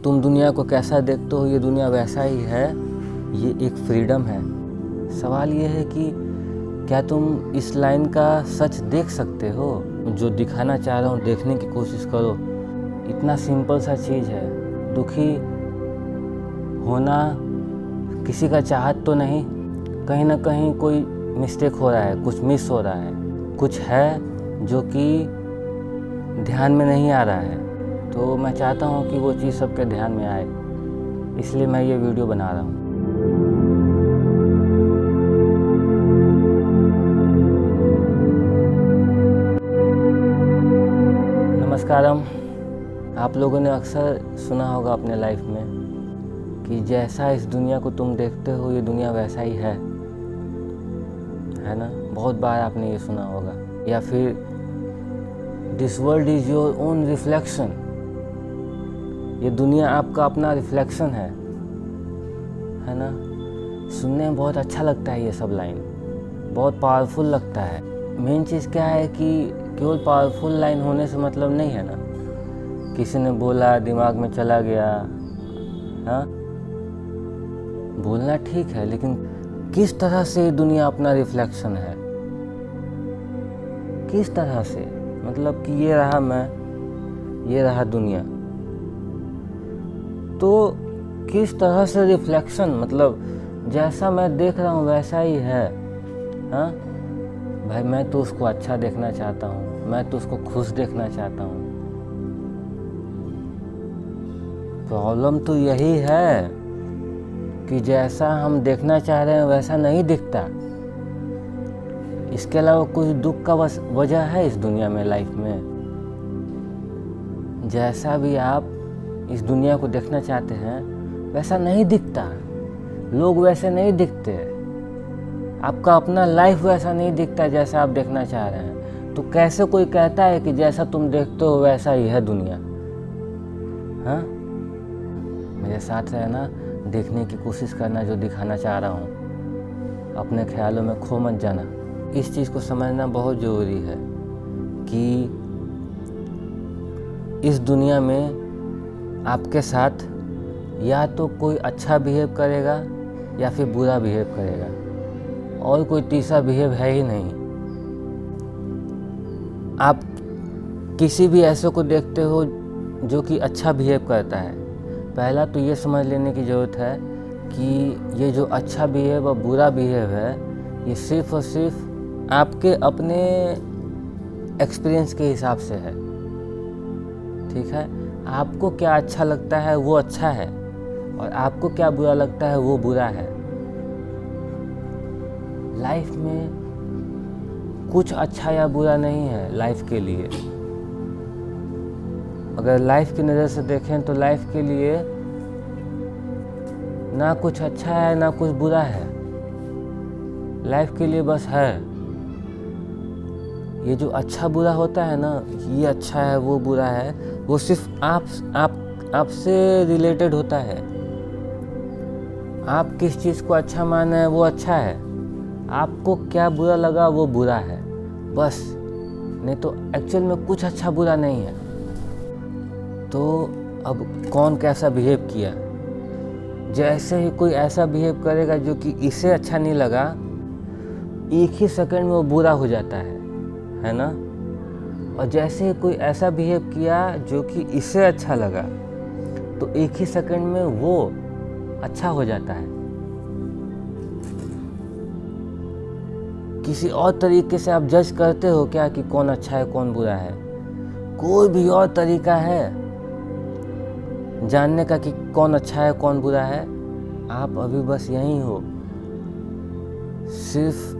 तुम दुनिया को कैसा देखते हो ये दुनिया वैसा ही है, ये एक फ्रीडम है। सवाल ये है कि क्या तुम इस लाइन का सच देख सकते हो? जो दिखाना चाह रहा हूँ देखने की कोशिश करो। इतना सिंपल सा चीज़ है। दुखी होना किसी का चाहत तो नहीं, कहीं ना कहीं कोई मिस्टेक हो रहा है, कुछ मिस हो रहा है, कुछ है जो कि ध्यान में नहीं आ रहा है। तो मैं चाहता हूँ कि वो चीज़ सबके ध्यान में आए, इसलिए मैं ये वीडियो बना रहा हूँ। नमस्कारम। आप लोगों ने अक्सर सुना होगा अपने लाइफ में कि जैसा इस दुनिया को तुम देखते हो ये दुनिया वैसा ही है ना? बहुत बार आपने ये सुना होगा। या फिर this world is your own reflection, ये दुनिया आपका अपना रिफ्लेक्शन है ना? सुनने में बहुत अच्छा लगता है ये सब लाइन, बहुत पावरफुल लगता है। मेन चीज़ क्या है कि केवल पावरफुल लाइन होने से मतलब नहीं है ना, किसी ने बोला दिमाग में चला गया। हाँ, बोलना ठीक है, लेकिन किस तरह से ये दुनिया अपना रिफ्लेक्शन है? किस तरह से? मतलब कि ये रहा मैं, ये रहा दुनिया, तो किस तरह से रिफ्लेक्शन? मतलब जैसा मैं देख रहा हूँ वैसा ही है। हाँ भाई, मैं तो उसको अच्छा देखना चाहता हूँ, मैं तो उसको खुश देखना चाहता हूँ। प्रॉब्लम तो यही है कि जैसा हम देखना चाह रहे हैं वैसा नहीं दिखता। इसके अलावा कुछ दुख का वजह है इस दुनिया में, लाइफ में। जैसा भी आप इस दुनिया को देखना चाहते हैं वैसा नहीं दिखता, लोग वैसे नहीं दिखते, आपका अपना लाइफ वैसा नहीं दिखता जैसा आप देखना चाह रहे हैं। तो कैसे कोई कहता है कि जैसा तुम देखते हो वैसा ही है दुनिया? हाँ, मेरे साथ रहना, देखने की कोशिश करना जो दिखाना चाह रहा हूँ, अपने ख्यालों में खो मत जाना। इस चीज़ को समझना बहुत ज़रूरी है कि इस दुनिया में आपके साथ या तो कोई अच्छा बिहेव करेगा या फिर बुरा बिहेव करेगा, और कोई तीसरा बिहेव है ही नहीं। आप किसी भी ऐसे को देखते हो जो कि अच्छा बिहेव करता है, पहला तो ये समझ लेने की ज़रूरत है कि ये जो अच्छा बिहेव और बुरा बिहेव है ये सिर्फ और सिर्फ आपके अपने एक्सपीरियंस के हिसाब से है। ठीक है, आपको क्या अच्छा लगता है वो अच्छा है, और आपको क्या बुरा लगता है वो बुरा है। लाइफ में कुछ अच्छा या बुरा नहीं है लाइफ के लिए। अगर लाइफ की नज़र से देखें तो लाइफ के लिए ना कुछ अच्छा है ना कुछ बुरा है। लाइफ के लिए बस है। ये जो अच्छा बुरा होता है ना, ये अच्छा है वो बुरा है, वो सिर्फ आपसे रिलेटेड होता है। आप किस चीज़ को अच्छा माने हैं वो अच्छा है, आपको क्या बुरा लगा वो बुरा है, बस। नहीं तो एक्चुअल में कुछ अच्छा बुरा नहीं है। तो अब कौन कैसा बिहेव किया, जैसे ही कोई ऐसा बिहेव करेगा जो कि इसे अच्छा नहीं लगा, एक ही सेकंड में वो बुरा हो जाता है ना? और जैसे ही कोई ऐसा बिहेव किया जो कि इसे अच्छा लगा, तो एक ही सेकंड में वो अच्छा हो जाता है। किसी और तरीके से आप जज करते हो क्या कि कौन अच्छा है कौन बुरा है? कोई भी और तरीका है जानने का कि कौन अच्छा है कौन बुरा है? आप अभी बस यहीं हो। सिर्फ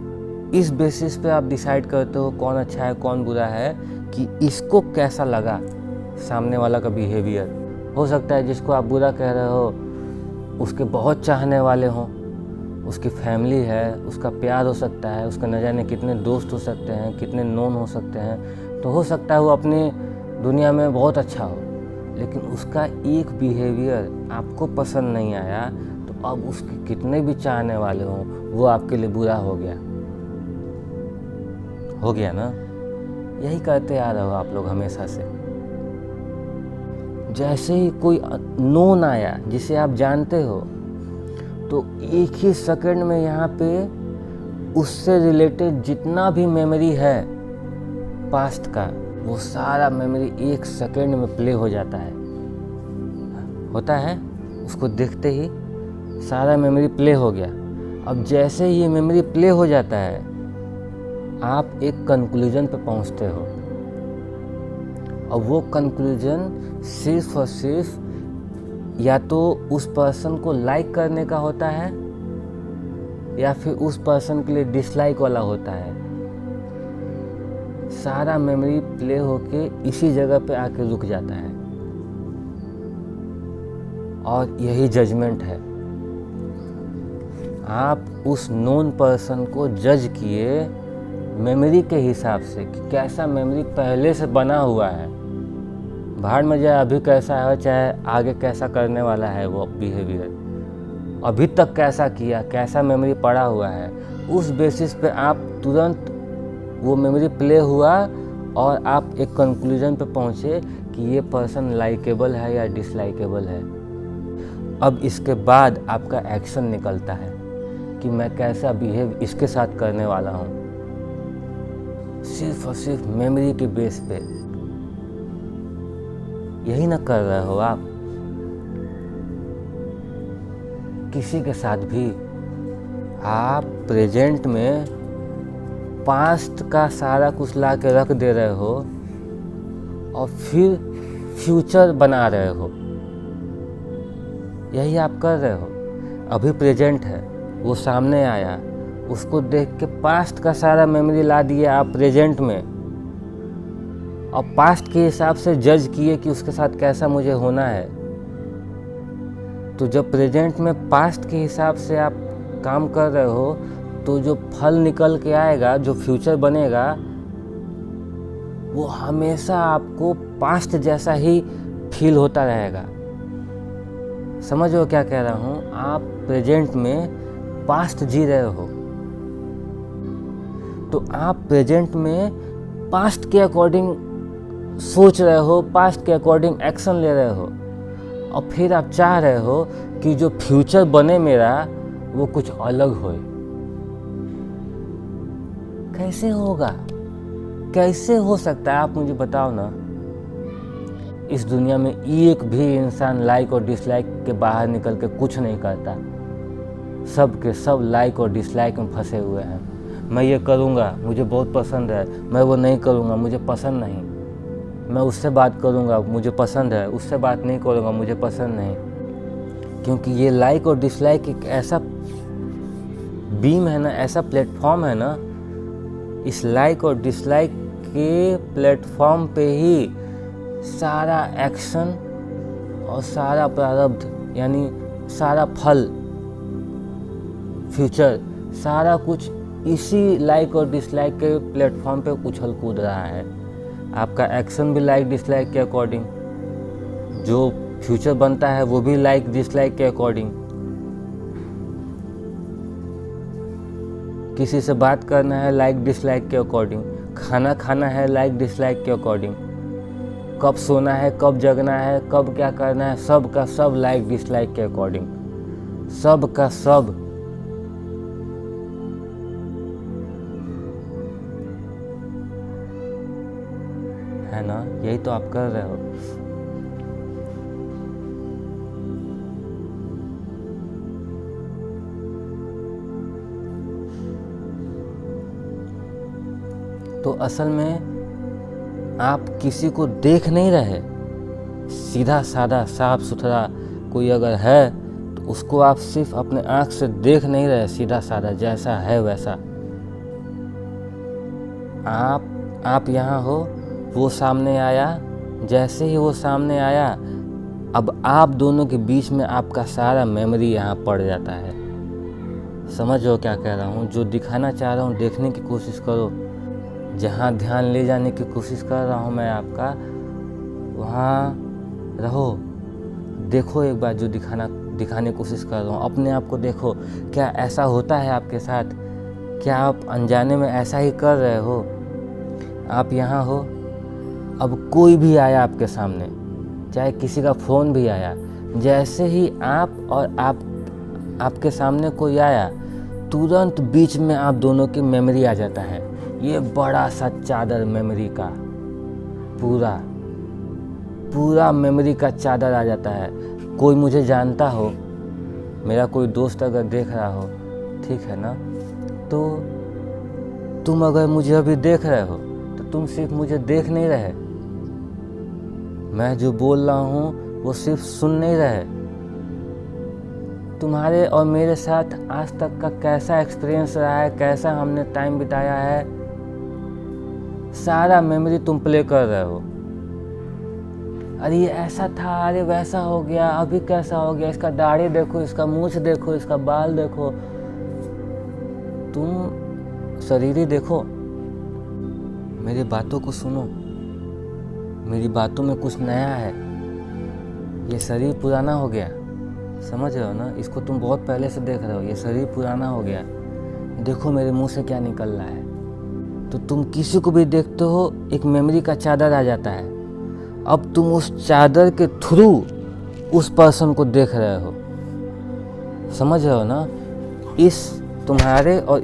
इस बेसिस पे आप डिसाइड करते हो कौन अच्छा है कौन बुरा है कि इसको कैसा लगा सामने वाला का बिहेवियर। हो सकता है जिसको आप बुरा कह रहे हो उसके बहुत चाहने वाले हों, उसकी फैमिली है, उसका प्यार हो सकता है, उसका न जाने कितने दोस्त हो सकते हैं, कितने नोन हो सकते हैं। तो हो सकता है वो अपनी दुनिया में बहुत अच्छा हो, लेकिन उसका एक बिहेवियर आपको पसंद नहीं आया, तो अब उसके कितने भी चाहने वाले हों वो आपके लिए बुरा हो गया ना? यही करते आ रहे हो आप लोग हमेशा से। जैसे ही कोई नोन आया जिसे आप जानते हो, तो एक ही सेकंड में यहाँ पे उससे रिलेटेड जितना भी मेमोरी है पास्ट का, वो सारा मेमोरी एक सेकंड में प्ले हो जाता है। होता है, उसको देखते ही सारा मेमोरी प्ले हो गया। अब जैसे ही ये मेमोरी प्ले हो जाता है, आप एक कंक्लूजन पे पहुंचते हो, और वो कंक्लूजन सिर्फ और सिर्फ या तो उस पर्सन को लाइक करने का होता है या फिर उस पर्सन के लिए डिसलाइक वाला होता है। सारा मेमोरी प्ले होके इसी जगह पे आके रुक जाता है, और यही जजमेंट है। आप उस नोन पर्सन को जज किए मेमोरी के हिसाब से कि कैसा मेमोरी पहले से बना हुआ है। भाड़ में जाए अभी कैसा है, चाहे आगे कैसा करने वाला है वो बिहेवियर, अभी तक कैसा किया, कैसा मेमोरी पड़ा हुआ है, उस बेसिस पे आप तुरंत वो मेमोरी प्ले हुआ और आप एक कंक्लूजन पे पहुँचे कि ये पर्सन लाइकेबल है या डिसलाइकेबल है। अब इसके बाद आपका एक्शन निकलता है कि मैं कैसा बिहेव इसके साथ करने वाला हूँ, सिर्फ और सिर्फ मेमोरी के बेस पे। यही ना कर रहे हो आप किसी के साथ भी। आप प्रेजेंट में पास्ट का सारा कुछ ला के रख दे रहे हो और फिर फ्यूचर बना रहे हो। यही आप कर रहे हो। अभी प्रेजेंट है, वो सामने आया, उसको देख के पास्ट का सारा मेमोरी ला दिए आप प्रेजेंट में, और पास्ट के हिसाब से जज किए कि उसके साथ कैसा मुझे होना है। तो जब प्रेजेंट में पास्ट के हिसाब से आप काम कर रहे हो, तो जो फल निकल के आएगा, जो फ्यूचर बनेगा, वो हमेशा आपको पास्ट जैसा ही फील होता रहेगा। समझ लो क्या कह रहा हूँ? आप प्रेजेंट में पास्ट जी रहे हो, तो आप प्रेजेंट में पास्ट के अकॉर्डिंग सोच रहे हो, पास्ट के अकॉर्डिंग एक्शन ले रहे हो, और फिर आप चाह रहे हो कि जो फ्यूचर बने मेरा वो कुछ अलग हो। कैसे होगा? कैसे हो सकता है? आप मुझे बताओ ना। इस दुनिया में एक भी इंसान लाइक और डिसलाइक के बाहर निकल के कुछ नहीं करता। सब के सब लाइक और डिसलाइक में फंसे हुए हैं। मैं ये करूँगा, मुझे बहुत पसंद है, मैं वो नहीं करूँगा, मुझे पसंद नहीं। मैं उससे बात करूँगा, मुझे पसंद है, उससे बात नहीं करूँगा, मुझे पसंद नहीं। क्योंकि ये लाइक और डिसलाइक एक ऐसा बीम है ना, ऐसा प्लेटफॉर्म है ना, इस लाइक और डिसलाइक के प्लेटफॉर्म पे ही सारा एक्शन और सारा प्रारब्ध, यानी सारा फल, फ्यूचर, सारा कुछ इसी लाइक और डिसलाइक के प्लेटफॉर्म पे उछल कूद रहा है। आपका एक्शन भी लाइक डिसलाइक के अकॉर्डिंग, जो फ्यूचर बनता है वो भी लाइक डिसलाइक के अकॉर्डिंग। किसी से बात करना है लाइक डिसलाइक के अकॉर्डिंग, खाना खाना है लाइक डिसलाइक के अकॉर्डिंग, कब सोना है, कब जगना है, कब क्या करना है, सब का सब लाइक डिसलाइक के अकॉर्डिंग, सब का सब। है ना? यही तो आप कर रहे हो। तो असल में आप किसी को देख नहीं रहे। सीधा साधा साफ सुथरा कोई अगर है तो उसको आप सिर्फ अपने आँख से देख नहीं रहे, सीधा साधा जैसा है वैसा। आप यहाँ हो, वो सामने आया, जैसे ही वो सामने आया, अब आप दोनों के बीच में आपका सारा मेमोरी यहाँ पड़ जाता है। समझ लो क्या कह रहा हूँ? जो दिखाना चाह रहा हूँ देखने की कोशिश करो। जहाँ ध्यान ले जाने की कोशिश कर रहा हूँ मैं आपका, वहाँ रहो। देखो एक बार जो दिखाने की कोशिश कर रहा हूँ, अपने आप को देखो। क्या ऐसा होता है आपके साथ? क्या आप अनजाने में ऐसा ही कर रहे हो? आप यहाँ हो, अब कोई भी आया आपके सामने, चाहे किसी का फ़ोन भी आया, जैसे ही आप और आपके सामने कोई आया, तुरंत बीच में आप दोनों की मेमोरी आ जाता है। ये बड़ा सा चादर मेमोरी का, पूरा मेमोरी का चादर आ जाता है। कोई मुझे जानता हो, मेरा कोई दोस्त अगर देख रहा हो, ठीक है ना, तो तुम अगर मुझे अभी देख रहे हो तो तुम सिर्फ मुझे देख नहीं रहे, मैं जो बोल रहा हूँ वो सिर्फ सुन नहीं रहे। तुम्हारे और मेरे साथ आज तक का कैसा एक्सपीरियंस रहा है, कैसा हमने टाइम बिताया है, सारा मेमोरी तुम प्ले कर रहे हो। अरे ये ऐसा था, अरे वैसा हो गया, अभी कैसा हो गया, इसका दाढ़ी देखो, इसका मूंछ देखो, इसका बाल देखो। तुम शरीर ही देखो, मेरी बातों को सुनो, मेरी बातों में कुछ नया है। ये शरीर पुराना हो गया, समझ रहे हो ना, इसको तुम बहुत पहले से देख रहे हो। ये शरीर पुराना हो गया, देखो मेरे मुंह से क्या निकल रहा है। तो तुम किसी को भी देखते हो, एक मेमोरी का चादर आ जाता है। अब तुम उस चादर के थ्रू उस पर्सन को देख रहे हो, समझ रहे हो ना। इस तुम्हारे और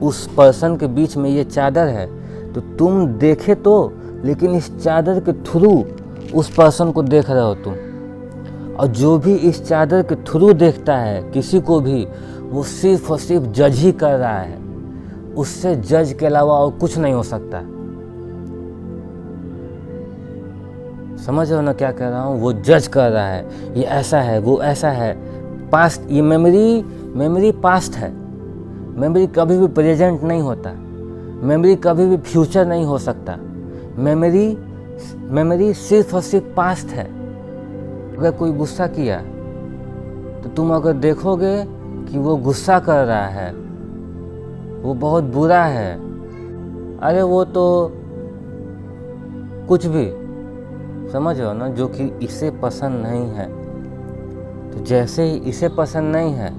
उस पर्सन के बीच में ये चादर है, तो तुम देखे तो, लेकिन इस चादर के थ्रू उस पर्सन को देख रहे हो तुम। और जो भी इस चादर के थ्रू देखता है किसी को भी, वो सिर्फ और सिर्फ जज ही कर रहा है। उससे जज के अलावा और कुछ नहीं हो सकता। समझ रहे हो ना क्या कह रहा हूँ, वो जज कर रहा है, ये ऐसा है, वो ऐसा है। पास्ट, ये मेमोरी पास्ट है। मेमोरी कभी भी प्रेजेंट नहीं होता, मेमोरी कभी भी फ्यूचर नहीं हो सकता। मेमोरी सिर्फ और सिर्फ पास्ट है। अगर कोई गुस्सा किया तो तुम अगर देखोगे कि वो गुस्सा कर रहा है, वो बहुत बुरा है, अरे वो तो कुछ भी, समझ रहे हो ना, जो कि इसे पसंद नहीं है। तो जैसे ही इसे पसंद नहीं है,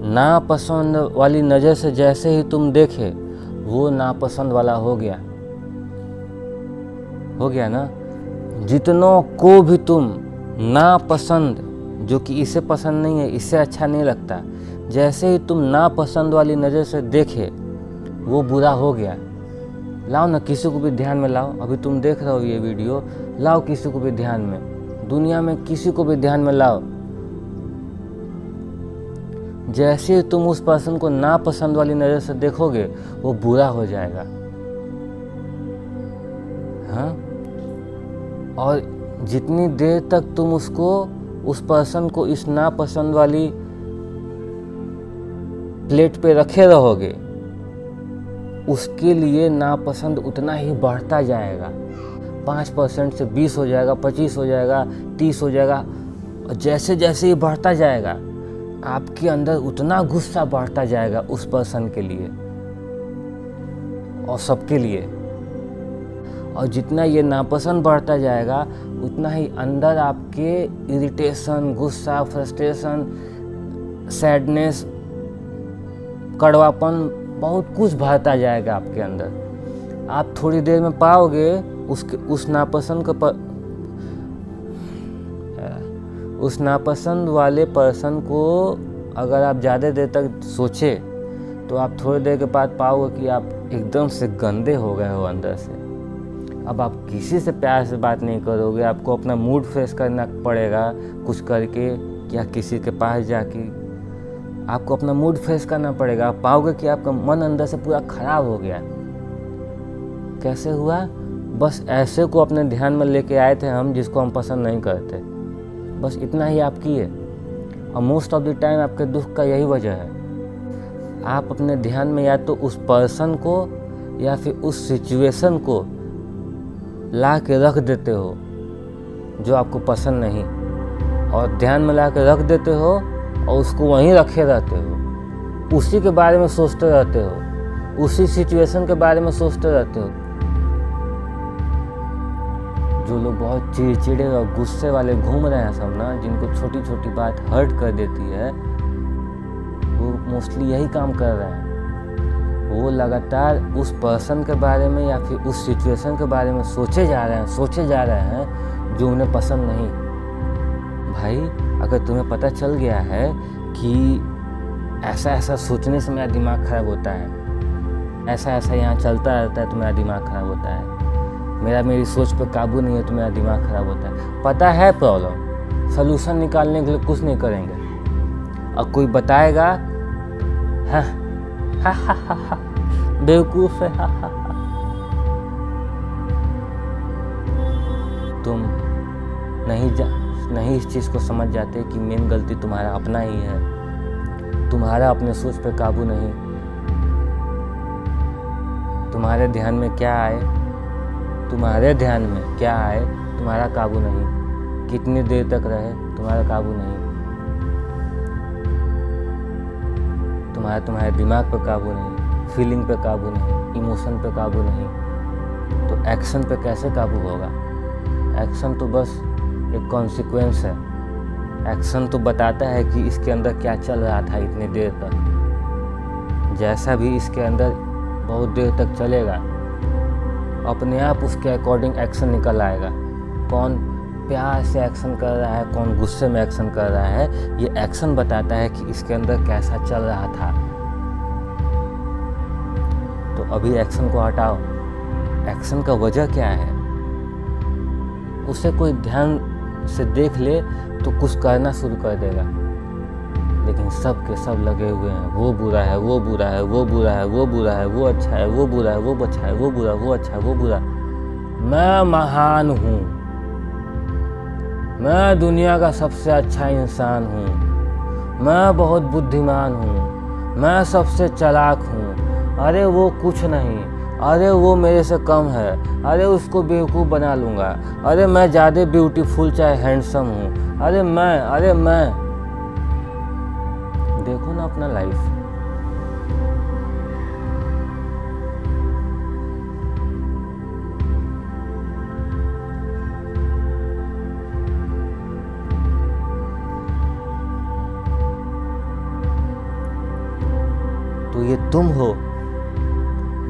नापसंद वाली नज़र से जैसे ही तुम देखे, वो नापसंद वाला हो गया ना। जितनों को भी तुम नापसंद, जो कि इसे पसंद नहीं है, इससे अच्छा नहीं लगता, जैसे ही तुम नापसंद वाली नज़र से देखे, वो बुरा हो गया। लाओ ना, किसी को भी ध्यान में लाओ। अभी तुम देख रहे हो ये वीडियो, लाओ किसी को भी ध्यान में, दुनिया में किसी को भी ध्यान में लाओ। जैसे ही तुम उस पर्सन को नापसंद वाली नज़र से देखोगे, वो बुरा हो जाएगा। हाँ, और जितनी देर तक तुम उस पर्सन को इस नापसंद वाली प्लेट पे रखे रहोगे, उसके लिए नापसंद उतना ही बढ़ता जाएगा। 5% से 20 हो जाएगा, 25 हो जाएगा, 30 हो जाएगा, और जैसे जैसे ये बढ़ता जाएगा, आपके अंदर उतना गुस्सा बढ़ता जाएगा उस पर्सन के लिए और सबके लिए। और जितना ये नापसंद बढ़ता जाएगा, उतना ही अंदर आपके इरिटेशन, गुस्सा, फ्रस्ट्रेशन, सैडनेस, कड़वापन, बहुत कुछ भरता जाएगा आपके अंदर। आप थोड़ी देर में पाओगे उस नापसंद वाले पर्सन को अगर आप ज़्यादा देर तक सोचे, तो आप थोड़ी देर के बाद पाओगे कि आप एकदम से गंदे हो गए हो अंदर से। अब आप किसी से प्यार से बात नहीं करोगे, आपको अपना मूड फ्रेश करना पड़ेगा कुछ करके, या किसी के पास जाके आपको अपना मूड फ्रेश करना पड़ेगा। आप पाओगे कि आपका मन अंदर से पूरा खराब हो गया। कैसे हुआ? बस ऐसे को अपने ध्यान में लेके आए थे हम, जिसको हम पसंद नहीं करते। बस इतना ही आप किए, और मोस्ट ऑफ द टाइम आपके दुख का यही वजह है। आप अपने ध्यान में या तो उस पर्सन को या फिर उस सिचुएशन को ला के रख देते हो जो आपको पसंद नहीं, और ध्यान में ला के रख देते हो और उसको वहीं रखे रहते हो, उसी के बारे में सोचते रहते हो, उसी सिचुएशन के बारे में सोचते रहते हो। जो लोग बहुत चिड़चिड़े और गुस्से वाले घूम रहे हैं सब ना, जिनको छोटी छोटी बात हर्ट कर देती है, वो मोस्टली यही काम कर रहे हैं। वो लगातार उस पर्सन के बारे में या फिर उस सिचुएशन के बारे में सोचे जा रहे हैं जो उन्हें पसंद नहीं। भाई अगर तुम्हें पता चल गया है कि ऐसा ऐसा सोचने से मेरा दिमाग ख़राब होता है, ऐसा ऐसा यहाँ चलता रहता है तो मेरा दिमाग ख़राब होता है, मेरी सोच पर काबू नहीं है तो मेरा दिमाग ख़राब होता है, पता है प्रॉब्लम, सलूशन निकालने के लिए कुछ नहीं करेंगे और कोई बताएगा हाँ बेवकूफ़ है तुम नहीं इस चीज़ को समझ जाते कि मेन गलती तुम्हारा अपना ही है। तुम्हारा अपने सोच पे काबू नहीं। तुम्हारे ध्यान में क्या आए तुम्हारा काबू नहीं। कितनी देर तक रहे तुम्हारा काबू नहीं। तुम्हारे दिमाग पे काबू नहीं, फीलिंग पे काबू नहीं, इमोशन पे काबू नहीं, तो एक्शन पे कैसे काबू होगा? एक्शन तो बस एक कॉन्सिक्वेंस है। एक्शन तो बताता है कि इसके अंदर क्या चल रहा था इतनी देर तक। जैसा भी इसके अंदर बहुत देर तक चलेगा, अपने आप उसके अकॉर्डिंग एक्शन निकल आएगा। कौन प्यार से एक्शन कर रहा है, कौन गुस्से में एक्शन कर रहा है, ये एक्शन बताता है कि इसके अंदर कैसा चल रहा था। तो अभी एक्शन को हटाओ। एक्शन का वजह क्या है, उसे कोई ध्यान से देख ले तो कुछ करना शुरू कर देगा। लेकिन सब के सब लगे हुए हैं, वो बुरा है, वो बुरा है, वो बुरा है, वो बुरा है, वो अच्छा है, वो बुरा है, वो अच्छा है, वो बुरा, वो अच्छा है, वो बुरा। मैं महान हूँ, मैं दुनिया का सबसे अच्छा इंसान हूँ, मैं बहुत बुद्धिमान हूँ, मैं सबसे चालाक हूँ। अरे वो कुछ नहीं, अरे वो मेरे से कम है, अरे उसको बेवकूफ़ बना लूँगा, अरे मैं ज़्यादा ब्यूटीफुल चाहे हैंडसम हूँ, अरे मैं देखो ना अपना लाइफ। तो ये तुम हो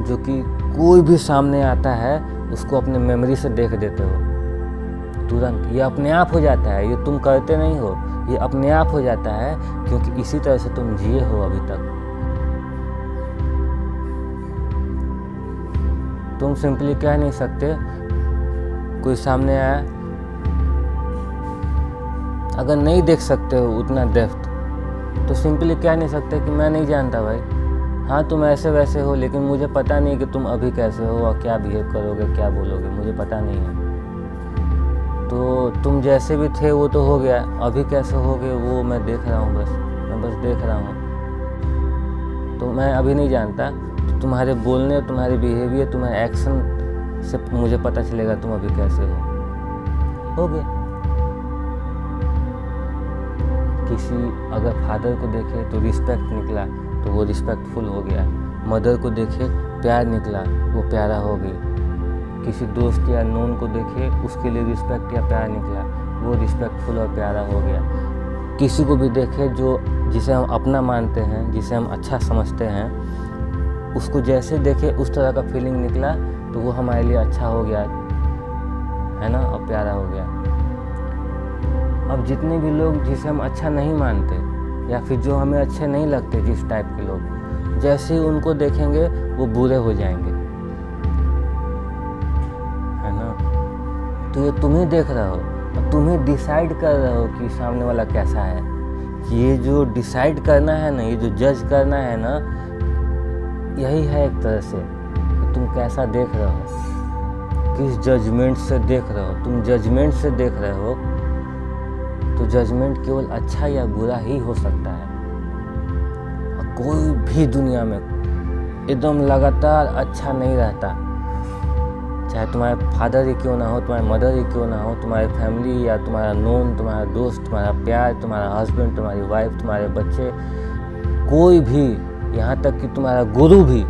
जो कि कोई भी सामने आता है उसको अपने मेमोरी से देख देते हो तुरंत। ये अपने आप हो जाता है, ये तुम करते नहीं हो, ये अपने आप हो जाता है क्योंकि इसी तरह से तुम जिए हो अभी तक। तुम सिंपली कह नहीं सकते, कोई सामने आया, अगर नहीं देख सकते हो उतना डेप्थ तो सिंपली कह नहीं सकते कि मैं नहीं जानता भाई, हाँ तुम ऐसे वैसे हो, लेकिन मुझे पता नहीं कि तुम अभी कैसे हो और क्या बिहेव करोगे, क्या बोलोगे, मुझे पता नहीं है। तो तुम जैसे भी थे वो तो हो गया, अभी कैसे होगे वो मैं देख रहा हूँ, मैं बस देख रहा हूँ। तो मैं अभी नहीं जानता, तो तुम्हारे बोलने, तुम्हारे बिहेवियर, तुम्हारे एक्शन से मुझे पता चलेगा तुम अभी कैसे हो गया। किसी अगर फादर को देखे तो रिस्पेक्ट निकला तो वो रिस्पेक्टफुल हो गया, मदर को देखे प्यार निकला वो प्यारा हो गई, किसी दोस्त या नोन को देखे उसके लिए रिस्पेक्ट या प्यार निकला वो रिस्पेक्टफुल और प्यारा हो गया। किसी को भी देखे जिसे हम अपना मानते हैं, जिसे हम अच्छा समझते हैं, उसको जैसे देखे उस तरह का फीलिंग निकला तो वो हमारे लिए अच्छा हो गया, है ना, और प्यारा हो गया। अब जितने भी लोग जिसे हम अच्छा नहीं मानते या फिर जो हमें अच्छे नहीं लगते, जिस टाइप के लोग, जैसे ही उनको देखेंगे वो बुरे हो जाएंगे, है ना। तो ये तुम ही देख रहे हो और तुम ही डिसाइड कर रहे हो कि सामने वाला कैसा है। ये जो डिसाइड करना है ना, ये जो जज करना है ना, यही है एक तरह से कि तुम कैसा देख रहे हो, किस जजमेंट से देख रहे हो। तुम जजमेंट से देख रहे हो तो जजमेंट केवल अच्छा या बुरा ही हो सकता है। और कोई भी दुनिया में एकदम लगातार अच्छा नहीं रहता, चाहे तुम्हारे फादर ही क्यों ना हो, तुम्हारे मदर ही क्यों ना हो, तुम्हारी फैमिली या तुम्हारा नोन, तुम्हारा दोस्त, तुम्हारा प्यार, तुम्हारा हस्बैंड, तुम्हारी वाइफ, तुम्हारे बच्चे, कोई भी, यहाँ तक कि तुम्हारा गुरु भी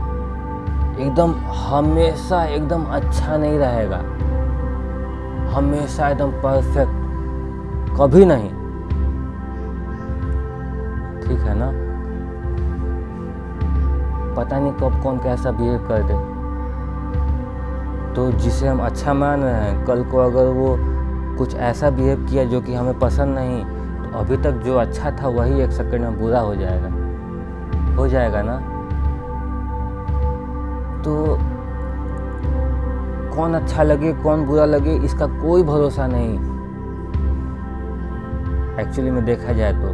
एकदम हमेशा एकदम अच्छा नहीं रहेगा, हमेशा एकदम परफेक्ट कभी नहीं, ठीक है ना। पता नहीं कब कौन कैसा बिहेव कर दे। तो जिसे हम अच्छा मान रहे हैं, कल को अगर वो कुछ ऐसा बिहेव किया जो कि हमें पसंद नहीं, तो अभी तक जो अच्छा था वही एक सेकंड में बुरा हो जाएगा ना। तो कौन अच्छा लगे कौन बुरा लगे इसका कोई भरोसा नहीं। एक्चुअली में देखा जाए तो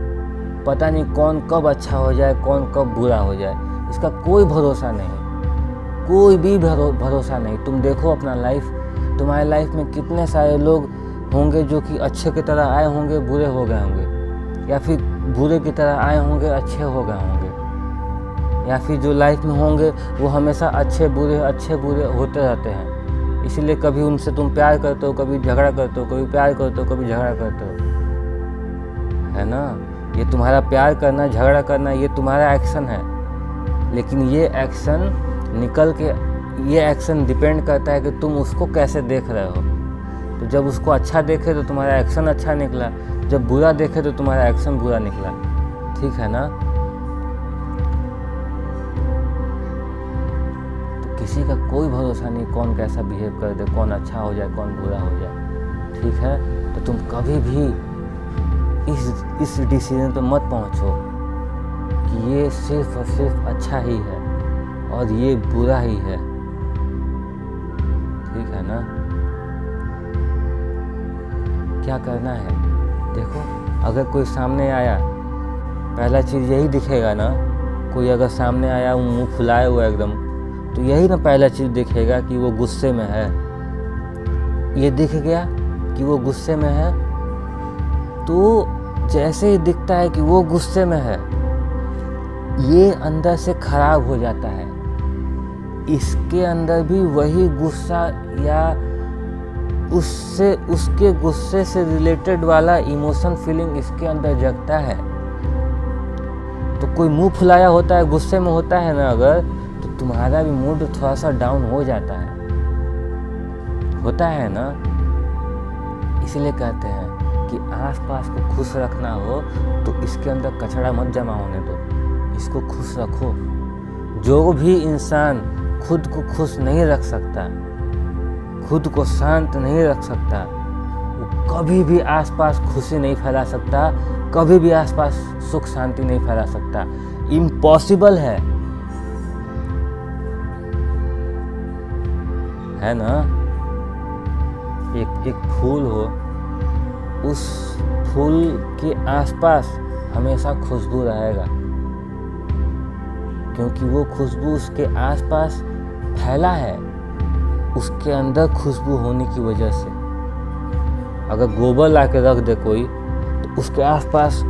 पता नहीं कौन कब अच्छा हो जाए कौन कब बुरा हो जाए, इसका कोई भरोसा नहीं, कोई भी भरोसा नहीं। तुम देखो अपना लाइफ, तुम्हारे लाइफ में कितने सारे लोग होंगे जो कि अच्छे की तरह आए होंगे बुरे हो गए होंगे, या फिर बुरे की तरह आए होंगे अच्छे हो गए होंगे, या फिर जो लाइफ में होंगे वो हमेशा अच्छे बुरे होते रहते हैं। इसीलिए कभी उनसे तुम प्यार करते हो, कभी झगड़ा करते हो, कभी प्यार करते हो, कभी झगड़ा करते हो, है ना। ये तुम्हारा प्यार करना झगड़ा करना ये तुम्हारा एक्शन है, लेकिन ये एक्शन डिपेंड करता है कि तुम उसको कैसे देख रहे हो। तो जब उसको अच्छा देखे तो तुम्हारा एक्शन अच्छा निकला, जब बुरा देखे तो तुम्हारा एक्शन बुरा निकला, ठीक है ना। तो किसी का कोई भरोसा नहीं कौन कैसा बिहेव कर दे, कौन अच्छा हो जाए कौन बुरा हो जाए, ठीक है। तो तुम कभी भी इस डिसीजन पे मत पहुंचो कि ये सिर्फ और सिर्फ अच्छा ही है और ये बुरा ही है, ठीक है ना। क्या करना है, देखो अगर कोई सामने आया, पहला चीज़ यही दिखेगा ना। कोई अगर सामने आया वो मुंह फुलाए हुआ एकदम, तो यही ना पहला चीज़ दिखेगा कि वो गुस्से में है। ये दिख गया कि वो गुस्से में है, तो जैसे ही दिखता है कि वो गुस्से में है, ये अंदर से खराब हो जाता है। इसके अंदर भी वही गुस्सा या उसके गुस्से से रिलेटेड वाला इमोशन फीलिंग इसके अंदर जगता है। तो कोई मुंह फुलाया होता है, गुस्से में होता है ना अगर, तो तुम्हारा भी मूड थोड़ा सा डाउन हो जाता है, होता है ना। इसलिए कहते हैं कि आसपास को खुश रखना हो तो इसके अंदर कचरा मत जमा होने दो, इसको खुश रखो। जो भी इंसान खुद को खुश नहीं रख सकता, खुद को शांत नहीं रख सकता, वो कभी भी आसपास खुशी नहीं फैला सकता, कभी भी आसपास सुख शांति नहीं फैला सकता। इम्पॉसिबल है ना। एक फूल हो, उस फूल के आसपास हमेशा खुशबू रहेगा, क्योंकि वो खुशबू उसके आसपास फैला है, उसके अंदर खुशबू होने की वजह से। अगर गोबर ला के रख दे कोई, तो उसके आसपास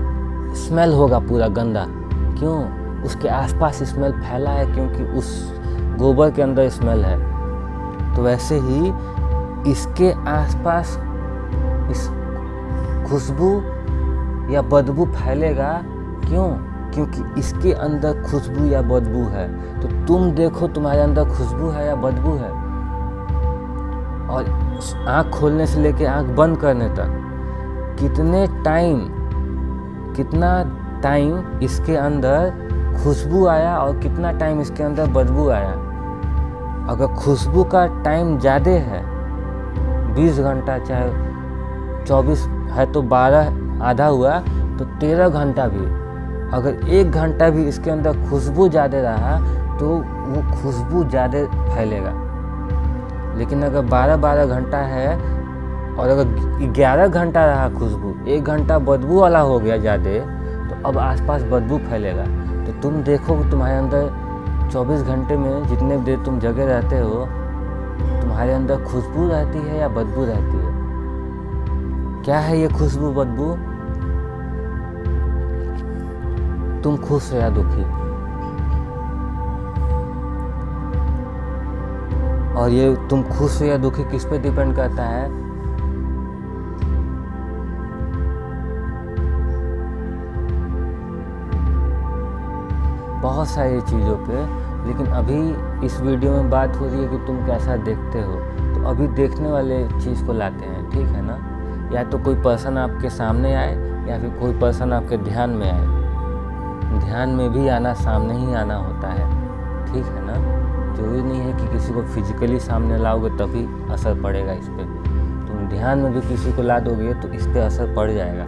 स्मेल होगा पूरा गंदा। क्यों? उसके आसपास स्मेल फैला है, क्योंकि उस गोबर के अंदर स्मेल है। तो वैसे ही इसके आसपास इस खुशबू या बदबू फैलेगा। क्यों? क्योंकि इसके अंदर खुशबू या बदबू है। तो तुम देखो तुम्हारे अंदर खुशबू है या बदबू है, और आँख खोलने से लेके आँख बंद करने तक कितना टाइम इसके अंदर खुशबू आया और कितना टाइम इसके अंदर बदबू आया। अगर खुशबू का टाइम ज़्यादा है, 20 घंटा, चाहे 24 है तो 12 आधा हुआ तो 13 घंटा भी, अगर 1 घंटा भी इसके अंदर खुशबू ज़्यादा रहा तो वो खुशबू ज़्यादा फैलेगा। लेकिन अगर 12 घंटा है और अगर 11 घंटा रहा खुशबू, 1 घंटा बदबू वाला हो गया ज़्यादा, तो अब आसपास बदबू फैलेगा। तो तुम देखो तुम्हारे अंदर 24 घंटे में जितने देर तुम जगह रहते हो, तुम्हारे अंदर खुशबू रहती है या बदबू रहती है? क्या है ये खुशबू बदबू? तुम खुश हो या दुखी? और ये तुम खुश हो या दुखी किस पे डिपेंड करता है? बहुत सारी चीज़ों पे। लेकिन अभी इस वीडियो में बात हो रही है कि तुम कैसा देखते हो। तो अभी देखने वाले चीज़ को लाते हैं, ठीक है ना। या तो कोई पर्सन आपके सामने आए या फिर कोई पर्सन आपके ध्यान में आए। ध्यान में भी आना सामने ही आना होता है, ठीक है ना। जरूरी नहीं है कि किसी को फिजिकली सामने लाओगे तभी असर पड़ेगा इस पर। तुम ध्यान में भी किसी को ला दोगे तो इस पर असर पड़ जाएगा।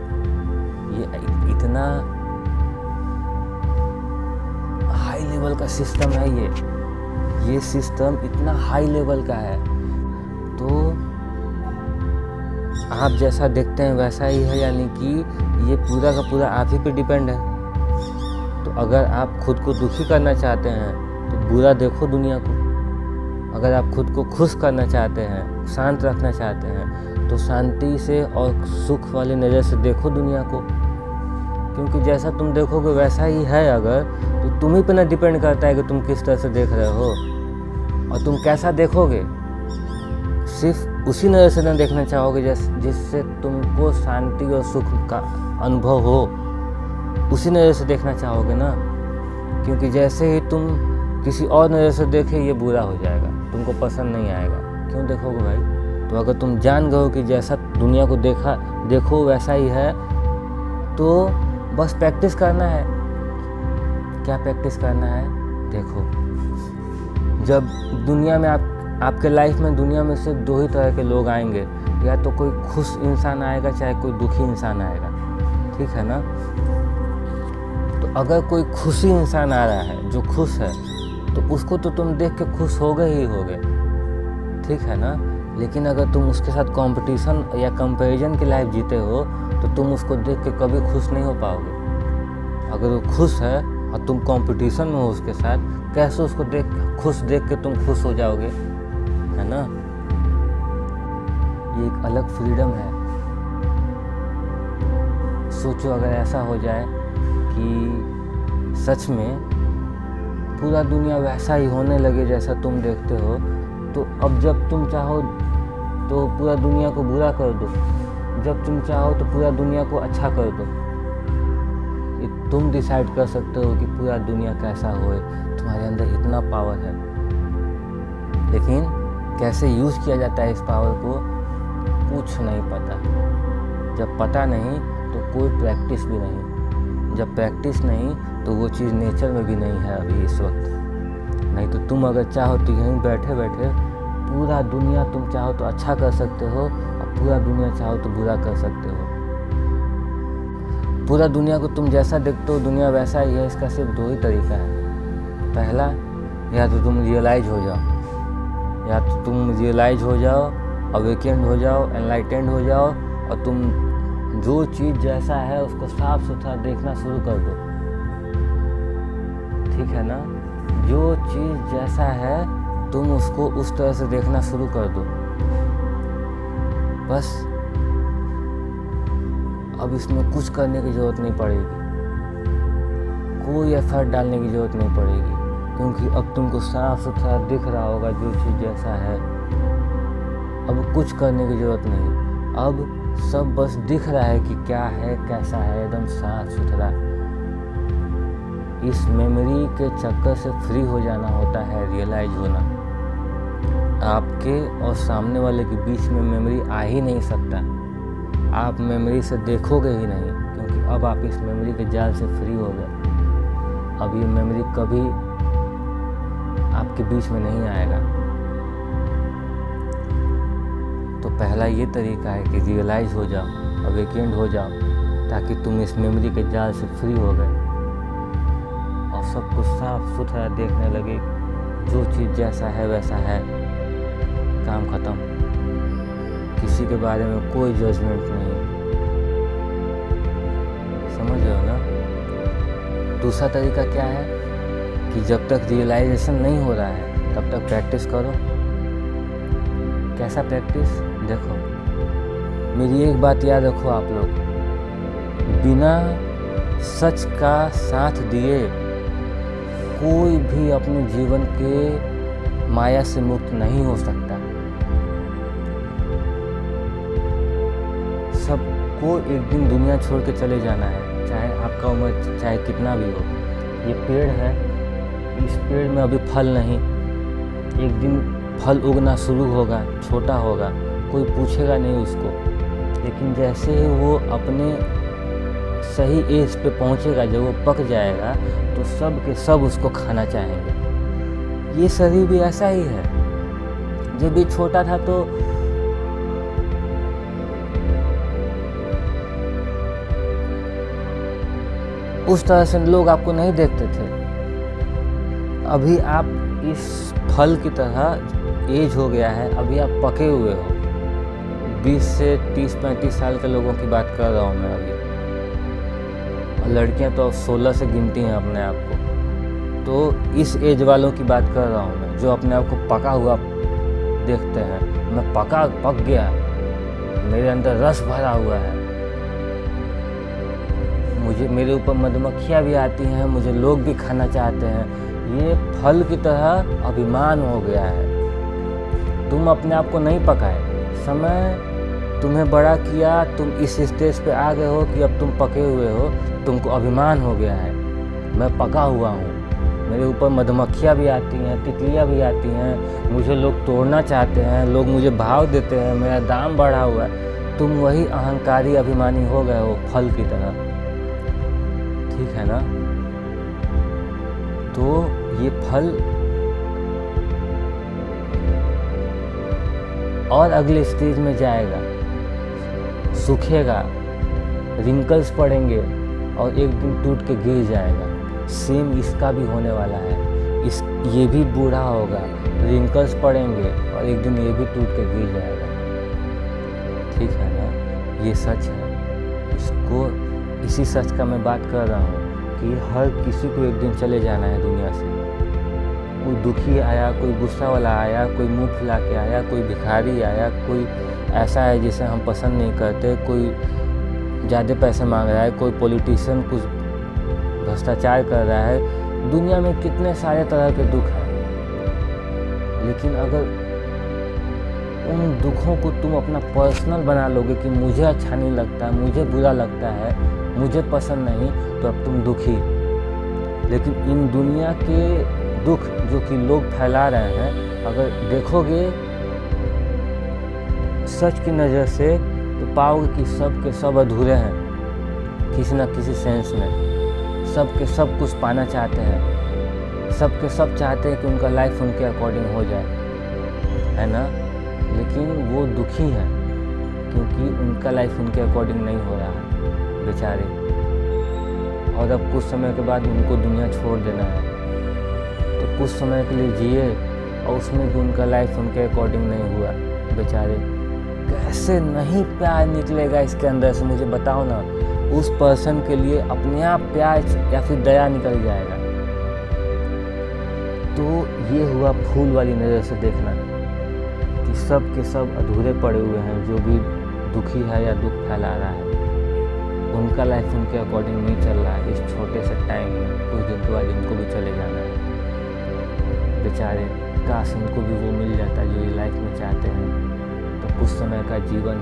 ये इतना हाई लेवल का सिस्टम है। ये सिस्टम इतना हाई लेवल का है। तो आप जैसा देखते हैं वैसा ही है, यानी कि ये पूरा का पूरा आप ही पे डिपेंड है। तो अगर आप खुद को दुखी करना चाहते हैं तो बुरा देखो दुनिया को। अगर आप खुद को खुश करना चाहते हैं, शांत रखना चाहते हैं, तो शांति से और सुख वाली नज़र से देखो दुनिया को। क्योंकि जैसा तुम देखोगे वैसा ही है। अगर तो तुम ही पे ना डिपेंड करता है कि तुम किस तरह से देख रहे हो और तुम कैसा देखोगे। सिर्फ उसी नज़र से ना देखना चाहोगे जिससे तुमको शांति और सुख का अनुभव हो, उसी नज़र से देखना चाहोगे ना। क्योंकि जैसे ही तुम किसी और नज़र से देखे ये बुरा हो जाएगा, तुमको पसंद नहीं आएगा। क्यों देखोगे भाई? तो अगर तुम जान गए हो कि जैसा दुनिया को देखो वैसा ही है, तो बस प्रैक्टिस करना है। क्या प्रैक्टिस करना है? देखो, जब दुनिया में आपके लाइफ में दुनिया में सिर्फ दो ही तरह के लोग आएंगे, या तो कोई खुश इंसान आएगा चाहे कोई दुखी इंसान आएगा, ठीक है ना। तो अगर कोई खुशी इंसान आ रहा है जो खुश है, तो उसको तो तुम देख के खुश होगे ही होगे, ठीक है ना। लेकिन अगर तुम उसके साथ कंपटीशन या कंपैरिजन की लाइफ जीते हो तो तुम उसको देख के कभी खुश नहीं हो पाओगे। अगर वो खुश है और तुम कंपटीशन में हो उसके साथ, कैसे उसको खुश देख के तुम खुश हो जाओगे, है ना। ये एक अलग फ्रीडम है। सोचो अगर ऐसा हो जाए कि सच में पूरा दुनिया वैसा ही होने लगे जैसा तुम देखते हो, तो अब जब तुम चाहो तो पूरा दुनिया को बुरा कर दो, जब तुम चाहो तो पूरा दुनिया को अच्छा कर दो। ये तुम डिसाइड कर सकते हो कि पूरा दुनिया कैसा होए। तुम्हारे अंदर इतना पावर है। लेकिन कैसे यूज़ किया जाता है इस पावर को, कुछ नहीं पता। जब पता नहीं तो कोई प्रैक्टिस भी नहीं। जब प्रैक्टिस नहीं तो वो चीज़ नेचर में भी नहीं है अभी इस वक्त। नहीं तो तुम अगर चाहो तो यहीं बैठे बैठे पूरा दुनिया तुम चाहो तो अच्छा कर सकते हो, और पूरा दुनिया चाहो तो बुरा कर सकते हो। पूरा दुनिया को तुम जैसा देखते हो दुनिया वैसा ही है। इसका सिर्फ दो ही तरीका है। पहला, या तो तुम रियलाइज हो जाओ, अवेकेंड हो जाओ, एनलाइटेंड हो जाओ, और तुम जो चीज़ जैसा है उसको साफ सुथरा देखना शुरू कर दो, ठीक है ना। जो चीज़ जैसा है तुम उसको उस तरह से देखना शुरू कर दो। बस अब इसमें कुछ करने की ज़रूरत नहीं पड़ेगी, कोई एफर्ट डालने की ज़रूरत नहीं पड़ेगी, क्योंकि अब तुमको साफ सुथरा दिख रहा होगा जो चीज़ जैसा है। अब कुछ करने की ज़रूरत नहीं, अब सब बस दिख रहा है कि क्या है, कैसा है, एकदम साफ सुथरा। इस मेमोरी के चक्कर से फ्री हो जाना होता है रियलाइज होना। आपके और सामने वाले के बीच में मेमोरी आ ही नहीं सकता। आप मेमोरी से देखोगे ही नहीं, क्योंकि अब आप इस मेमोरी के जाल से फ्री हो गए। अब ये मेमोरी कभी आपके बीच में नहीं आएगा। तो पहला ये तरीका है कि रियलाइज हो जाओ, अवेकेंड हो जाओ, ताकि तुम इस मेमोरी के जाल से फ्री हो गए और सब कुछ साफ सुथरा देखने लगे। जो चीज़ जैसा है वैसा है, काम खत्म। किसी के बारे में कोई जजमेंट नहीं। समझ रहे हो ना। दूसरा तरीका क्या है कि जब तक रियलाइजेशन नहीं हो रहा है तब तक प्रैक्टिस करो। कैसा प्रैक्टिस? देखो, मेरी एक बात याद रखो आप लोग, बिना सच का साथ दिए कोई भी अपने जीवन के माया से मुक्त नहीं हो सकता। सबको एक दिन दुनिया छोड़ के चले जाना है, चाहे आपका उम्र चाहे कितना भी हो। ये पेड़ है, इस पेड़ में अभी फल नहीं, एक दिन फल उगना शुरू होगा, छोटा होगा, कोई पूछेगा नहीं उसको। लेकिन जैसे ही वो अपने सही एज पे पहुंचेगा, जब वो पक जाएगा, तो सब के सब उसको खाना चाहेंगे। ये शरीर भी ऐसा ही है। जब भी छोटा था तो उस तरह से लोग आपको नहीं देखते थे। अभी आप इस फल की तरह एज हो गया है, अभी आप पके हुए हो। 20 से 30-35 साल के लोगों की बात कर रहा हूँ मैं अभी, और लड़कियाँ तो 16 से गिनती हैं अपने आप को। तो इस एज वालों की बात कर रहा हूँ मैं, जो अपने आप को पका हुआ देखते हैं। मैं पक गया, मेरे अंदर रस भरा हुआ है, मेरे ऊपर मधुमक्खियाँ भी आती हैं, मुझे लोग भी खाना चाहते हैं। ये फल की तरह अभिमान हो गया है। तुम अपने आप को नहीं पकाए, समय तुम्हें बड़ा किया, तुम इस स्टेज पे आ गए हो कि अब तुम पके हुए हो, तुमको अभिमान हो गया है। मैं पका हुआ हूँ, मेरे ऊपर मधुमक्खियाँ भी आती हैं, तितलियाँ भी आती हैं, मुझे लोग तोड़ना चाहते हैं, लोग मुझे भाव देते हैं, मेरा दाम बढ़ा हुआ है। तुम वही अहंकारी अभिमानी हो गए हो फल की तरह, ठीक है ना? तो ये फल और अगले स्टेज में जाएगा, सूखेगा, रिंकल्स पड़ेंगे और एक दिन टूट के गिर जाएगा। सेम इसका भी होने वाला है। ये भी बूढ़ा होगा, रिंकल्स पड़ेंगे और एक दिन ये भी टूट के गिर जाएगा, ठीक है ना? ये सच है। इसी सच का मैं बात कर रहा हूँ कि हर किसी को एक दिन चले जाना है दुनिया से। कोई दुखी आया, कोई गुस्सा वाला आया, कोई मुंह फुला के आया, कोई भिखारी आया, कोई ऐसा है जिसे हम पसंद नहीं करते, कोई ज़्यादा पैसे मांग रहा है, कोई पॉलिटिशियन कुछ भ्रष्टाचार कर रहा है। दुनिया में कितने सारे तरह के दुख हैं, लेकिन अगर उन दुखों को तुम अपना पर्सनल बना लोगे कि मुझे अच्छा नहीं लगता, मुझे बुरा लगता है, मुझे पसंद नहीं, तो अब तुम दुखी। लेकिन इन दुनिया के दुख जो कि लोग फैला रहे हैं, अगर देखोगे सच की नज़र से तो पाओगे कि सब के सब अधूरे हैं किसी न किसी सेंस में। सब के सब कुछ पाना चाहते हैं, सब के सब चाहते हैं कि उनका लाइफ उनके अकॉर्डिंग हो जाए, है ना? लेकिन वो दुखी हैं क्योंकि उनका लाइफ उनके अकॉर्डिंग नहीं हो रहा बेचारे। और अब कुछ समय के बाद उनको दुनिया छोड़ देना है, तो कुछ समय के लिए जिए और उसमें भी उनका लाइफ उनके अकॉर्डिंग नहीं हुआ बेचारे। कैसे नहीं प्यार निकलेगा इसके अंदर से, मुझे बताओ ना। उस पर्सन के लिए अपने आप प्यार या फिर दया निकल जाएगा। तो ये हुआ फूल वाली नज़र से देखना कि सब के सब अधूरे पड़े हुए हैं। जो भी दुखी है या दुख फैला रहा है, उनका लाइफ उनके अकॉर्डिंग नहीं चल रहा है इस छोटे से टाइम में। कुछ दिन के बाद इनको भी चले जाना है बेचारे। काश इनको भी वो मिल जाता जो ये लाइफ में चाहते हैं, तो कुछ समय का जीवन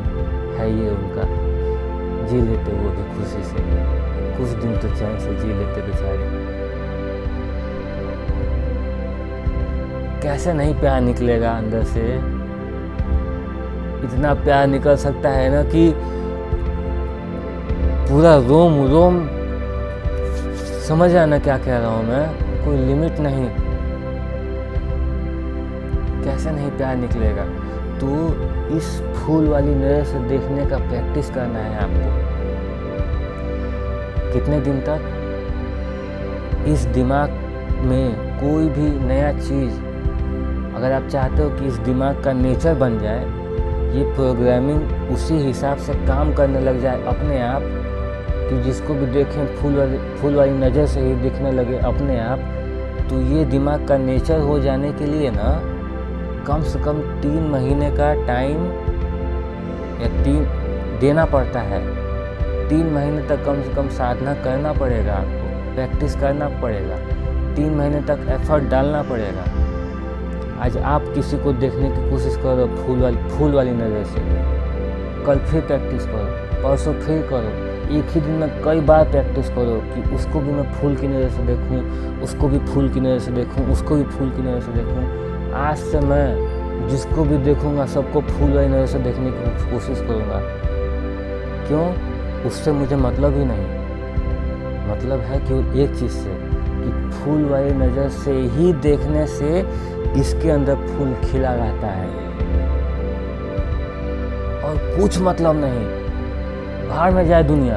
है ये उनका, जी लेते वो भी खुशी से, कुछ दिन तो चैन से जी लेते बेचारे। कैसे नहीं प्यार निकलेगा अंदर से? इतना प्यार निकल सकता है ना कि पूरा रोम रोम, समझ आना क्या कह रहा हूँ मैं, कोई लिमिट नहीं। कैसे नहीं प्यार निकलेगा? तो इस फूल वाली नज़र से देखने का प्रैक्टिस करना है आपको। कितने दिन तक? इस दिमाग में कोई भी नया चीज़, अगर आप चाहते हो कि इस दिमाग का नेचर बन जाए, ये प्रोग्रामिंग उसी हिसाब से काम करने लग जाए अपने आप, कि जिसको भी देखें फूल वाली नज़र से ही दिखने लगे अपने आप, तो ये दिमाग का नेचर हो जाने के लिए ना कम से कम 3 महीने का टाइम या 3 देना पड़ता है। 3 महीने तक कम से कम साधना करना पड़ेगा आपको, प्रैक्टिस करना पड़ेगा, 3 महीने तक एफर्ट डालना पड़ेगा। आज आप किसी को देखने की कोशिश करो फूल वाली नज़र से, कल फिर प्रैक्टिस करो, परसों फिर करो, एक ही दिन में कई बार प्रैक्टिस करो कि उसको भी मैं फूल की नज़र से देखूं, उसको भी फूल की नज़र से देखूं, उसको भी फूल की नज़र से देखूं। आज से मैं जिसको भी देखूंगा सबको फूल वाली नज़र से देखने की कोशिश करूंगा। क्यों? उससे मुझे मतलब ही नहीं। मतलब है केवल एक चीज़ से कि फूल वाली नज़र से ही देखने से इसके अंदर फूल खिला रहता है और कुछ मतलब नहीं। भाड़ में जाए दुनिया,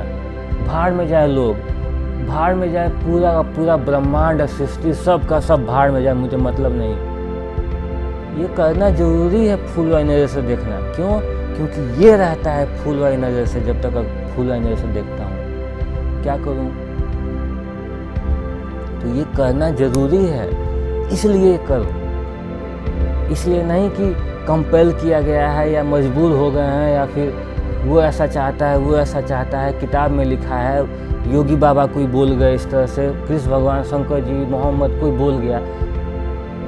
भाड़ में जाए लोग, भाड़ में जाए पूरा का पूरा ब्रह्मांड सृष्टि, सब का सब भाड़ में जाए, मुझे मतलब नहीं। ये करना जरूरी है फूल वाली नज़र से देखना। क्यों? क्योंकि ये रहता है फूल वाली नज़र से। जब तक फूल वाली नज़र से देखता हूँ, क्या करूँ? तो ये करना जरूरी है, इसलिए करो। इसलिए नहीं कि कंपेल किया गया है या मजबूर हो गए हैं या फिर वो ऐसा चाहता है, वो ऐसा चाहता है। किताब में लिखा है, योगी बाबा कोई बोल गए इस तरह से, कृष्ण भगवान, शंकर जी, मोहम्मद कोई बोल गया,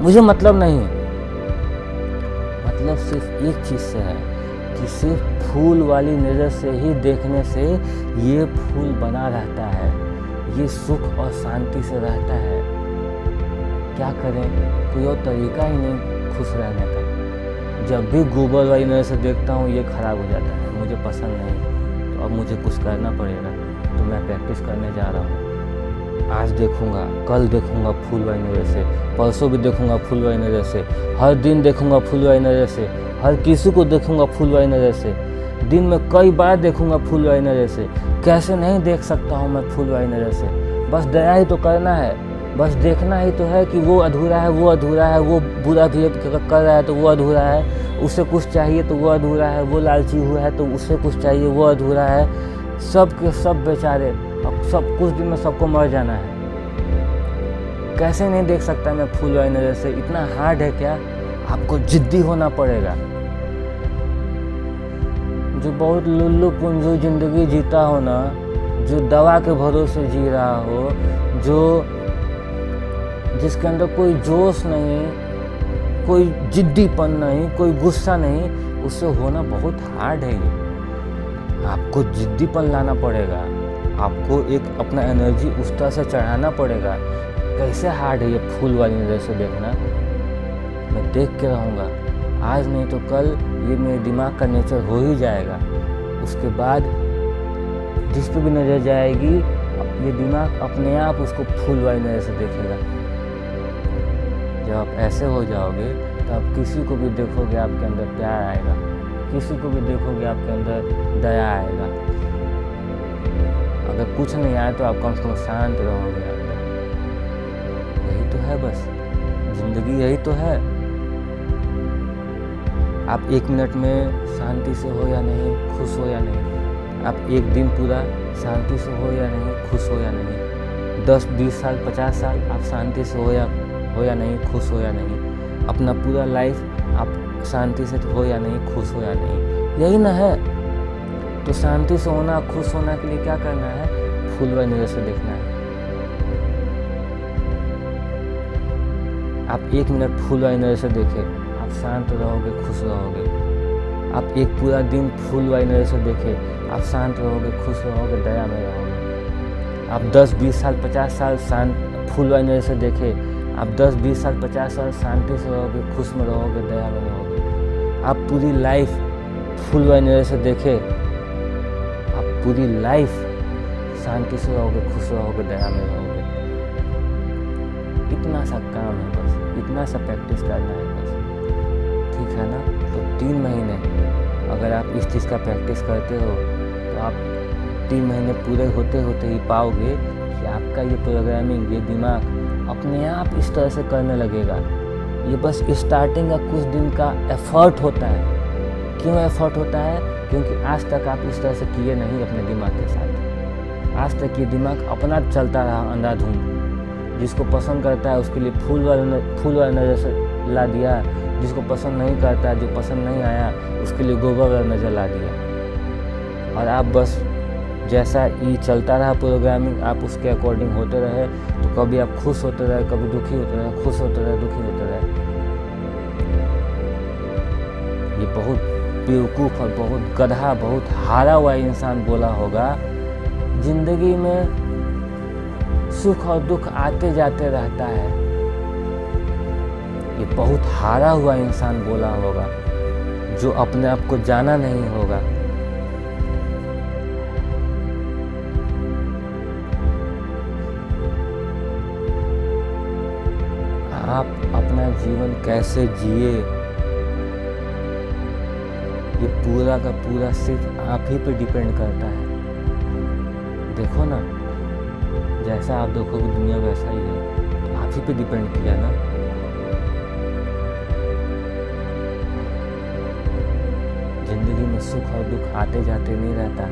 मुझे मतलब नहीं। मतलब सिर्फ एक चीज़ से है कि सिर्फ फूल वाली नज़र से ही देखने से ये फूल बना रहता है, ये सुख और शांति से रहता है। क्या करें? कोई और तरीका ही नहीं खुश रहने का। जब भी गोबर वाली नज़र से देखता हूँ ये ख़राब हो जाता है, मुझे पसंद नहीं। तो अब मुझे कुछ करना पड़ेगा, तो मैं प्रैक्टिस करने जा रहा हूँ। आज देखूँगा, कल देखूँगा फूल वाली नज़र से, परसों भी देखूँगा फूल वाली नज़र से, हर दिन देखूँगा फूल वाली नज़र से, हर किसी को देखूँगा फूल वाली नज़र से, दिन में कई बार देखूँगा फूल वाली नज़र से। कैसे नहीं देख सकता हूँ मैं फूल वाली नज़र से? बस दया ही तो करना है, बस देखना ही तो है कि वो अधूरा है, वो अधूरा है, वो बुरा बिहेव कर रहा है तो वो अधूरा है, उसे कुछ चाहिए तो वो अधूरा है, वो लालची हुआ है तो उसे कुछ चाहिए, वो अधूरा है। सब के सब बेचारे, अब सब कुछ दिन में सबको मर जाना है। कैसे नहीं देख सकता मैं फूल वाली नज़र से? इतना हार्ड है क्या? आपको जिद्दी होना पड़ेगा। जो बहुत लुल्लू पुंजू जिंदगी जीता हो ना, जो दवा के भरोसे जी रहा हो, जिसके अंदर कोई जोश नहीं, कोई जिद्दीपन नहीं, कोई गुस्सा नहीं, उससे होना बहुत हार्ड है। ये आपको जिद्दीपन लाना पड़ेगा, आपको एक अपना एनर्जी उस तरह से चढ़ाना पड़ेगा। कैसे हार्ड है ये फूल वाली नज़र से देखना? मैं देख के रहूँगा, आज नहीं तो कल ये मेरे दिमाग का नेचर हो ही जाएगा। उसके बाद जिस पे भी नज़र जाएगी, ये दिमाग अपने आप उसको फूल वाली नज़र से देखेगा। जब आप ऐसे हो जाओगे तो आप किसी को भी देखोगे आपके अंदर प्यार आएगा, किसी को भी देखोगे आपके अंदर दया आएगा। अगर कुछ नहीं आया तो आप कम से कम शांत रहोगे अंदर। यही तो है, बस जिंदगी यही तो है। आप 1 मिनट में शांति से हो या नहीं, खुश हो या नहीं। आप 1 दिन पूरा शांति से हो या नहीं, खुश हो या नहीं। 10, 20 साल, 50 साल आप शांति से हो या नहीं, खुश हो या नहीं। अपना पूरा लाइफ आप शांति से हो या नहीं, खुश हो या नहीं, यही ना है। तो शांति से होना, खुश होना के लिए क्या करना है? फूल वाली नज़र से देखना है। आप 1 मिनट फूल वाली नज़र से देखें, आप शांत रहोगे, खुश रहोगे। आप एक पूरा दिन फूल वाली नज़र से देखें, आप शांत रहोगे, खुश रहोगे, दया में रहोगे। आप 10, 20 साल, 50 साल शांत फूल वाली नज़र से देखें, आप 10, 20 साल, 50 साल शांति से रहोगे, खुश में रहोगे, दया में रहोगे। आप पूरी लाइफ फूल वाली नज़र से देखें, आप पूरी लाइफ शांति से रहोगे, खुश रहोगे, दया में रहोगे। इतना सा काम है, बस इतना सा प्रैक्टिस करना है बस। ठीक है ना? तो 3 महीने अगर आप इस चीज़ का प्रैक्टिस करते हो तो आप 3 महीने पूरे होते होते ही पाओगे कि आपका ये प्रोग्रामिंग, ये दिमाग अपने आप इस तरह से करने लगेगा। ये बस स्टार्टिंग का कुछ दिन का एफर्ट होता है। क्यों एफर्ट होता है? क्योंकि आज तक आप इस तरह से किए नहीं अपने दिमाग के साथ। आज तक ये दिमाग अपना चलता रहा अंधाधुंध। जिसको पसंद करता है उसके लिए फूल वाला नज़र से ला दिया, जिसको पसंद नहीं करता, जो पसंद नहीं आया उसके लिए गोबर वाला नज़र ला दिया। और आप बस जैसा ये चलता रहा प्रोग्रामिंग, आप उसके अकॉर्डिंग होते रहे, तो कभी आप खुश होते रहे, कभी दुखी होते रहे, खुश होते रहे, दुखी होते रहे। ये बहुत बेवकूफ़ और बहुत गधा, बहुत हारा हुआ इंसान बोला होगा। जिंदगी में सुख और दुख आते जाते रहता है, ये बहुत हारा हुआ इंसान बोला होगा, जो अपने आप को जाना नहीं होगा। आप अपना जीवन कैसे जिए, ये पूरा का पूरा सिर्फ आप ही पे डिपेंड करता है। देखो ना, जैसा आप देखोगे दुनिया वैसा ही है, तो आप ही पे डिपेंड किया ना। जिंदगी में सुख और दुख आते जाते नहीं रहता।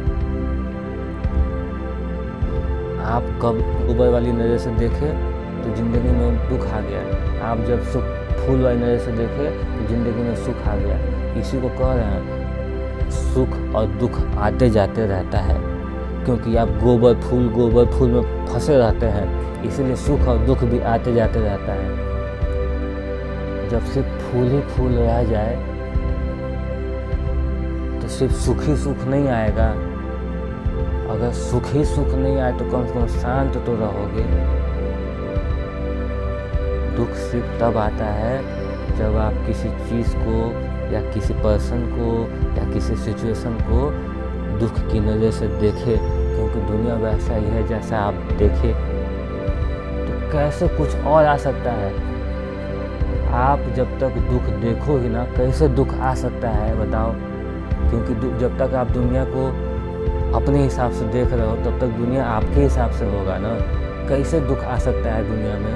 आप कब ऊपर वाली नज़र से देखे तो जिंदगी में दुख आ गया, आप जब सुख फूल वाली नज़र से देखे तो जिंदगी में सुख आ गया। इसी को कह रहे हैं, सुख और दुख आते जाते रहता है, क्योंकि आप गोबर फूल में फंसे रहते हैं, इसीलिए सुख और दुख भी आते जाते रहता है। जब सिर्फ फूल ही फूल रह जाए तो सिर्फ सुख ही सुख नहीं आएगा। अगर सुख ही सुख नहीं आए तो कम से कम शांत तो रहोगे। दुख सिर्फ तब आता है जब आप किसी चीज़ को या किसी पर्सन को या किसी सिचुएशन को दुख की नज़र से देखे, क्योंकि दुनिया वैसा ही है जैसा आप देखे। तो कैसे कुछ और आ सकता है? आप जब तक दुख देखो ही ना, कैसे दुख आ सकता है बताओ? क्योंकि जब तक आप दुनिया को अपने हिसाब से देख रहे हो तब तक दुनिया आपके हिसाब से होगा ना। कैसे दुख आ सकता है दुनिया में?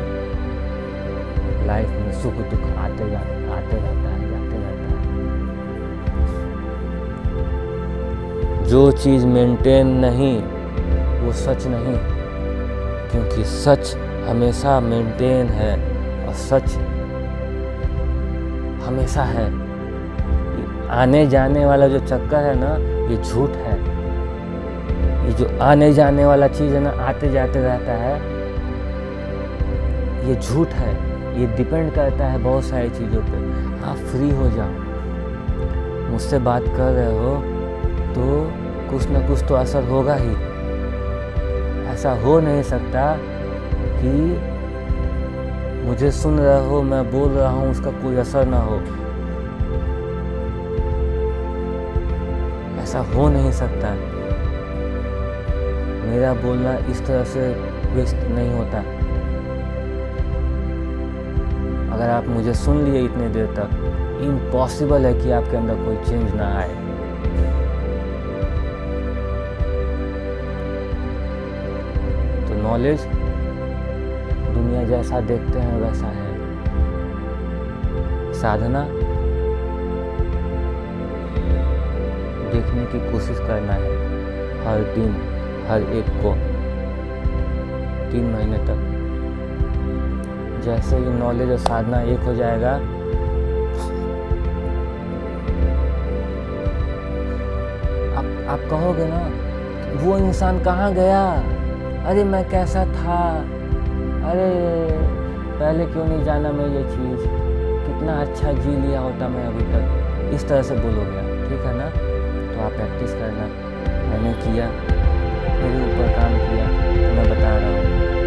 लाइफ में सुख दुख आते रहता है, जाते रहता है। जो चीज़ मेंटेन नहीं वो सच नहीं, क्योंकि सच हमेशा मेंटेन है और सच हमेशा है। आने जाने वाला जो चक्कर है ना, ये झूठ है। ये जो आने जाने वाला चीज़ है ना, आते जाते रहता है, ये झूठ है। ये डिपेंड करता है बहुत सारी चीज़ों पे। आप फ्री हो जाओ, मुझसे बात कर रहे हो तो कुछ ना कुछ तो असर होगा ही। ऐसा हो नहीं सकता कि मुझे सुन रहे हो, मैं बोल रहा हूँ, उसका कोई असर ना हो। ऐसा हो नहीं सकता। मेरा बोलना इस तरह से वेस्ट नहीं होता। अगर आप मुझे सुन लिए इतने देर तक, इम्पॉसिबल है कि आपके अंदर कोई चेंज ना आए। तो नॉलेज दुनिया जैसा देखते हैं वैसा है। साधना देखने की कोशिश करना है हर दिन, हर एक को 3 महीने तक। जैसे ही नॉलेज और साधना एक हो जाएगा, आप कहोगे ना, वो इंसान कहाँ गया? अरे मैं कैसा था, अरे पहले क्यों नहीं जाना मैं ये चीज़, कितना अच्छा जी लिया होता मैं अभी तक। इस तरह से बोलोगे आप, ठीक है ना? तो आप प्रैक्टिस करना। मैंने किया, मेरे ऊपर काम किया, तो मैं बता रहा हूँ।